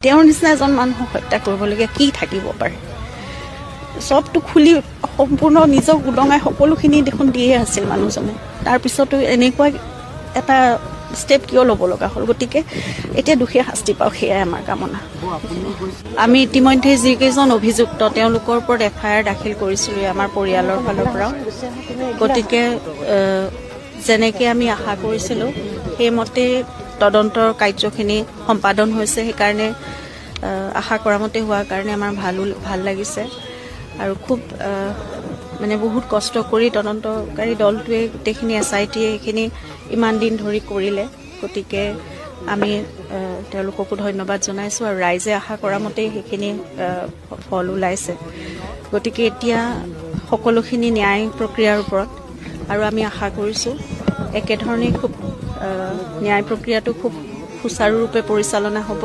তেওঁৰ নিচিনা এজন মানুহক হত্যা কৰিবলগীয়া কি থাকিব পাৰে? চবটো খুলি সম্পূৰ্ণ নিজক উদঙাই সকলোখিনি দেখোন দিয়ে আছিল মানুহজনে। তাৰপিছতো এনেকুৱা এটা ষ্টেপ কিয় ল'ব লগা হ'ল? গতিকে এতিয়া দোষীয়ে শাস্তি পাওক, সেয়াই আমাৰ কামনা। আমি ইতিমধ্যে যিকেইজন অভিযুক্ত তেওঁলোকৰ ওপৰত FIR দাখিল কৰিছিলোঁ আমাৰ পৰিয়ালৰ ফালৰ পৰাও। গতিকে যেনেকৈ আমি আশা কৰিছিলোঁ সেইমতে তদন্তৰ কাৰ্যখিনি সম্পাদন হৈছে। সেইকাৰণে আশা কৰা মতে হোৱাৰ কাৰণে আমাৰ ভাল লাগিছে আৰু খুব মানে বহুত কষ্ট কৰি তদন্তকাৰী দলটোৱে গোটেইখিনি SIT এইখিনি ইমান দিন ধৰি কৰিলে। গতিকে আমি তেওঁলোককো ধন্যবাদ জনাইছোঁ আৰু ৰাইজে আশা কৰা মতেই সেইখিনি ফল ওলাইছে। গতিকে এতিয়া সকলোখিনি ন্যায় প্ৰক্ৰিয়াৰ ওপৰত আৰু আমি আশা কৰিছোঁ একেধৰণেই খুব ন্যায় প্ৰক্ৰিয়াটো খুব সুচাৰুৰূপে পৰিচালনা হ'ব